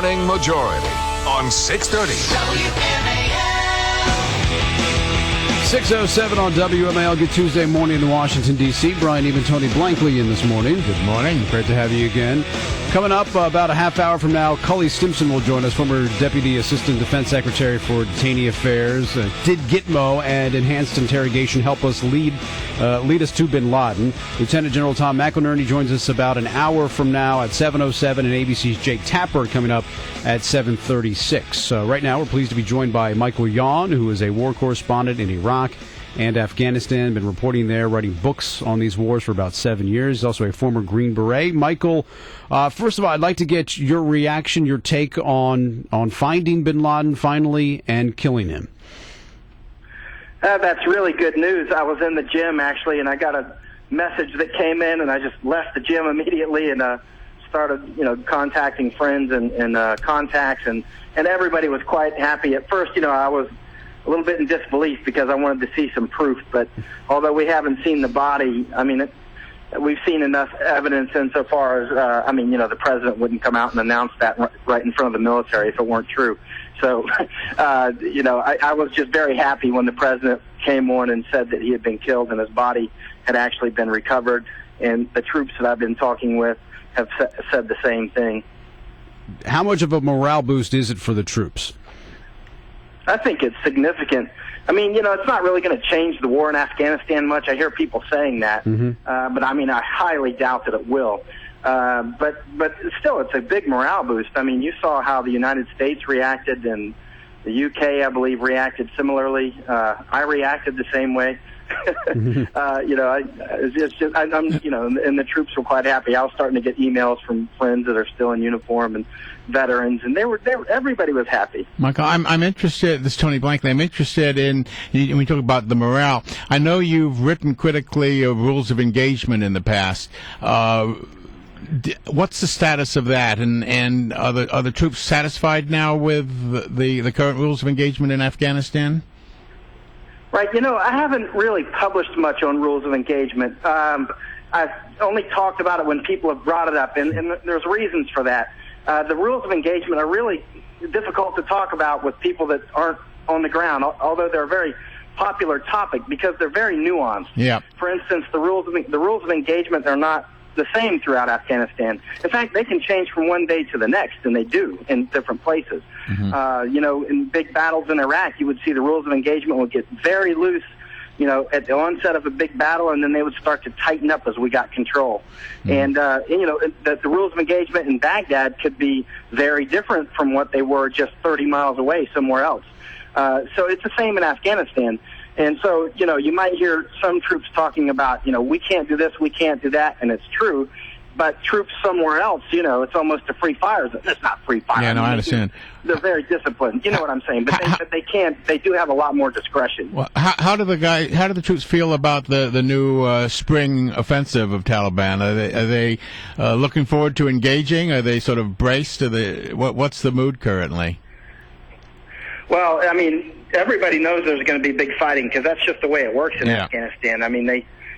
Morning Majority on 630. 6:07 on WMAL. Good Tuesday morning in Washington, D.C. Brian, even Tony Blankley in this morning. Good morning. Great to have you again. Coming up about a half hour from now, Cully Stimson will join us, former Deputy Assistant Defense Secretary for Detainee Affairs. Did Gitmo and enhanced interrogation help us lead us to Bin Laden? Lieutenant General Tom McInerney joins us about an hour from now at 7:07, and ABC's Jake Tapper coming up at 7:36. Right now, we're pleased to be joined by Michael YON, who is a war correspondent in Iraq and Afghanistan, been reporting there, writing books on these wars for about 7 years. He's also a former Green Beret. Michael, first of all, I'd like to get your reaction, your take on finding Bin Laden finally and killing him. That's really good news. I was in the gym, actually, and I got a message that came in, and I just left the gym immediately and started, contacting friends and contacts, and everybody was quite happy. At first, I was a little bit in disbelief because I wanted to see some proof, but although we haven't seen the body, we've seen enough evidence insofar as, the president wouldn't come out and announce that right in front of the military if it weren't true. So, I was just very happy when the president came on and said that he had been killed and his body had actually been recovered, and the troops that I've been talking with have said the same thing. How much of a morale boost is it for the troops? I think it's significant. It's not really going to change the war in Afghanistan much. I hear people saying that, but I highly doubt that it will. But still, it's a big morale boost. You saw how the United States reacted, and the UK, I believe, reacted similarly. I reacted the same way. And the troops were quite happy. I was starting to get emails from friends that are still in uniform and veterans, and everybody was happy. Michael, I'm interested. This is Tony Blankley. I'm interested in when we talk about the morale. I know you've written critically of rules of engagement in the past. What's the status of that? And are the troops satisfied now with the current rules of engagement in Afghanistan? Right. I haven't really published much on rules of engagement. I've only talked about it when people have brought it up, and there's reasons for that. The rules of engagement are really difficult to talk about with people that aren't on the ground, although they're a very popular topic because they're very nuanced. Yeah. For instance, the rules of engagement are not the same throughout Afghanistan. In fact, they can change from one day to the next, and they do in different places. In big battles in Iraq, you would see the rules of engagement would get very loose, at the onset of a big battle, and then they would start to tighten up as we got control. And the rules of engagement in Baghdad could be very different from what they were just 30 miles away somewhere else. So it's the same in Afghanistan. And so, you might hear some troops talking about, we can't do this, we can't do that, and it's true. But troops somewhere else, it's almost a free fire zone. It's not free fire. Yeah, no, I understand. They're very disciplined. You know what I'm saying? But they do have a lot more discretion. Well, how do the troops feel about the new spring offensive of Taliban? Are they looking forward to engaging? Are they sort of braced? What's the mood currently? Well, everybody knows there's going to be big fighting because that's just the way it works in Afghanistan.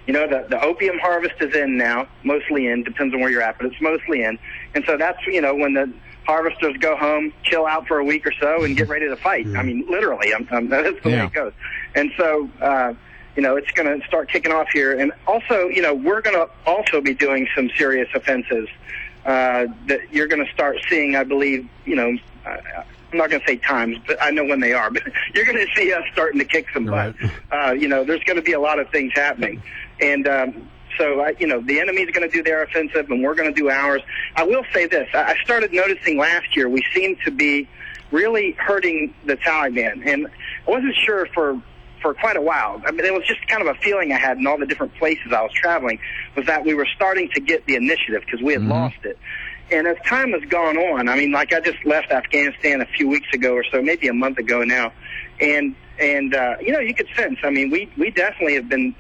The opium harvest is in now, mostly in, depends on where you're at, but it's mostly in. And so that's, when the harvesters go home, chill out for a week or so, and get ready to fight. Literally, that's the way it goes. And so, it's going to start kicking off here. And also, we're going to also be doing some serious offensives that you're going to start seeing, I believe, I'm not going to say times, but I know when they are. But you're going to see us starting to kick some butt. Right. There's going to be a lot of things happening. And so, the enemy's going to do their offensive, and we're going to do ours. I will say this. I started noticing last year we seemed to be really hurting the Taliban. And I wasn't sure for quite a while. It was just kind of a feeling I had in all the different places I was traveling, was that we were starting to get the initiative because we had lost it. And as time has gone on, I just left Afghanistan a few weeks ago or so, maybe a month ago now, and you could sense. We definitely have been.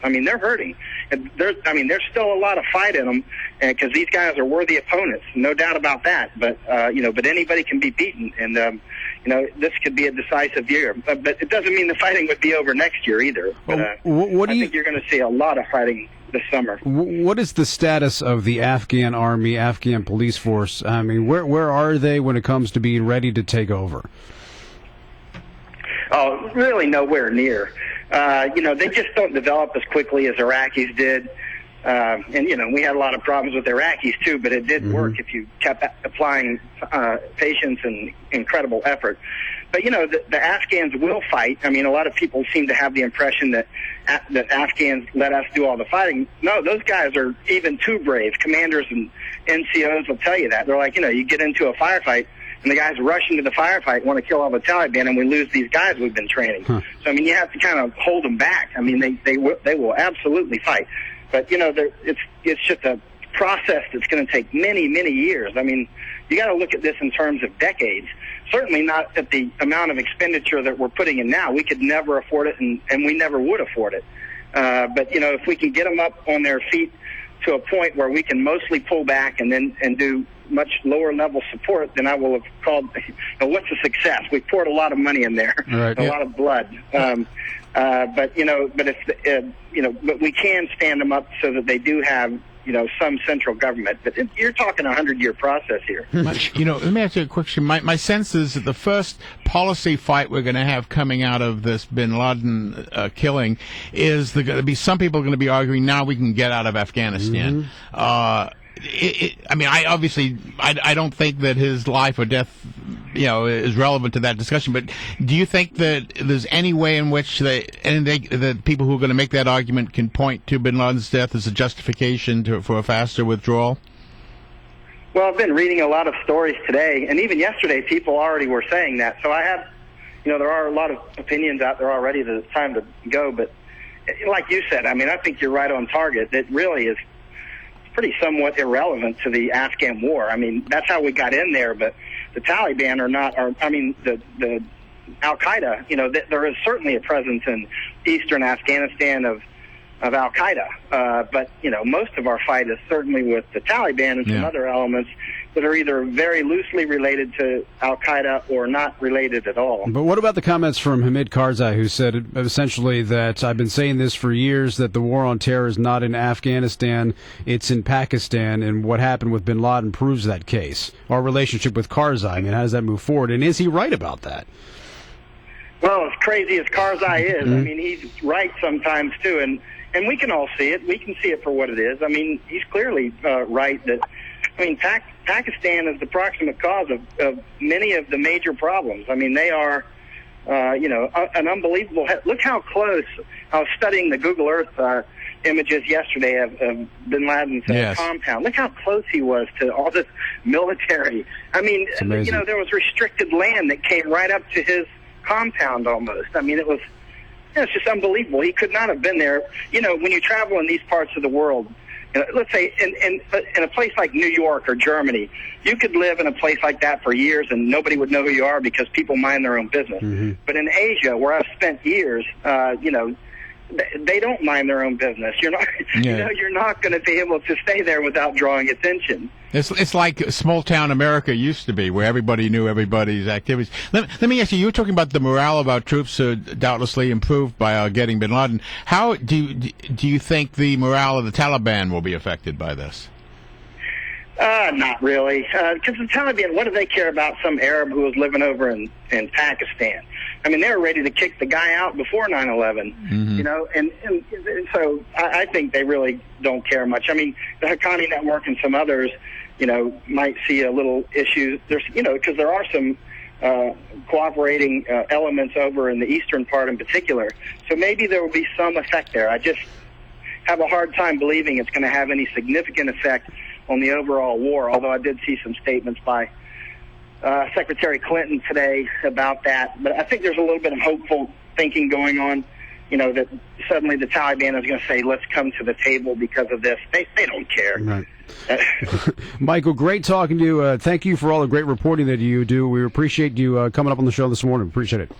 They're hurting. And there's still a lot of fight in them, because these guys are worthy opponents, no doubt about that. But but anybody can be beaten, and this could be a decisive year. But it doesn't mean the fighting would be over next year either. But I think you're going to see a lot of fighting this summer. What is the status of the Afghan army, Afghan police force? I mean, where are they when it comes to being ready to take over? Oh, really nowhere near. They just don't develop as quickly as Iraqis did. And we had a lot of problems with Iraqis, too, but it did work if you kept applying patience and incredible effort. But, the Afghans will fight. I mean, a lot of people seem to have the impression that Afghans let us do all the fighting. No, those guys are even too brave. Commanders and NCOs will tell you that. They're like, you get into a firefight, and the guys rush into the firefight, want to kill all the Taliban, and we lose these guys we've been training. So, I mean, you have to kind of hold them back. I mean, they will absolutely fight. But, it's just a process that's going to take many, many years. I mean, you got to look at this in terms of decades. Certainly not at the amount of expenditure that we're putting in now. We could never afford it, and we never would afford it. But, if we can get them up on their feet to a point where we can mostly pull back and do much lower level support, then I will have called, what's a success? We poured a lot of money in there, a lot of blood. But we can stand them up so that they do have, some central government. But you're talking a 100-year process here. Let me ask you a question. My sense is that the first policy fight we're going to have coming out of this Bin Laden killing is going to be some people are going to be arguing now we can get out of Afghanistan. I don't think that his life or death, is relevant to that discussion. But do you think that there's any way in which the people who are going to make that argument can point to Bin Laden's death as a justification for a faster withdrawal? Well, I've been reading a lot of stories today, and even yesterday, people already were saying that. So I have, there are a lot of opinions out there already that it's time to go. But like you said, I mean, I think you're right on target. It really is pretty somewhat irrelevant to the Afghan war. I mean, that's how we got in there, but the Taliban the Al-Qaeda, there is certainly a presence in eastern Afghanistan of Al-Qaeda. But, most of our fight is certainly with the Taliban and some other elements that are either very loosely related to Al-Qaeda or not related at all. But what about the comments from Hamid Karzai, who said essentially that I've been saying this for years, that the war on terror is not in Afghanistan, it's in Pakistan, and what happened with Bin Laden proves that case. Our relationship with Karzai, I mean, how does that move forward? And is he right about that? Well, as crazy as Karzai is, I mean, he's right sometimes, too, and we can all see it. We can see it for what it is. I mean, he's clearly right that, Pakistan is the proximate cause of many of the major problems. I mean, they are, an unbelievable. Look how close. I was studying the Google Earth images yesterday of Bin Laden's compound. Look how close he was to all this military. I mean, there was restricted land that came right up to his compound almost. I mean, it's just unbelievable. He could not have been there. When you travel in these parts of the world, let's say in a place like New York or Germany, you could live in a place like that for years and nobody would know who you are because people mind their own business. But in Asia, where I've spent years, they don't mind their own business. You're not, you're not going to be able to stay there without drawing attention. It's like small town America used to be, where everybody knew everybody's activities. Let me ask you. You were talking about the morale of our troops, doubtlessly improved by getting Bin Laden. How do you think the morale of the Taliban will be affected by this? Not really, because the Taliban, what do they care about some Arab who was living over in Pakistan? I mean, they were ready to kick the guy out before 9/11, and so I think they really don't care much. I mean, the Haqqani Network and some others, might see a little issue. There's, because there are some cooperating elements over in the eastern part in particular, so maybe there will be some effect there. I just have a hard time believing it's going to have any significant effect on the overall war, although I did see some statements by Secretary Clinton today about that. But I think there's a little bit of hopeful thinking going on, that suddenly the Taliban is going to say, let's come to the table because of this. They don't care. Right. Michael, great talking to you. Thank you for all the great reporting that you do. We appreciate you coming up on the show this morning. Appreciate it.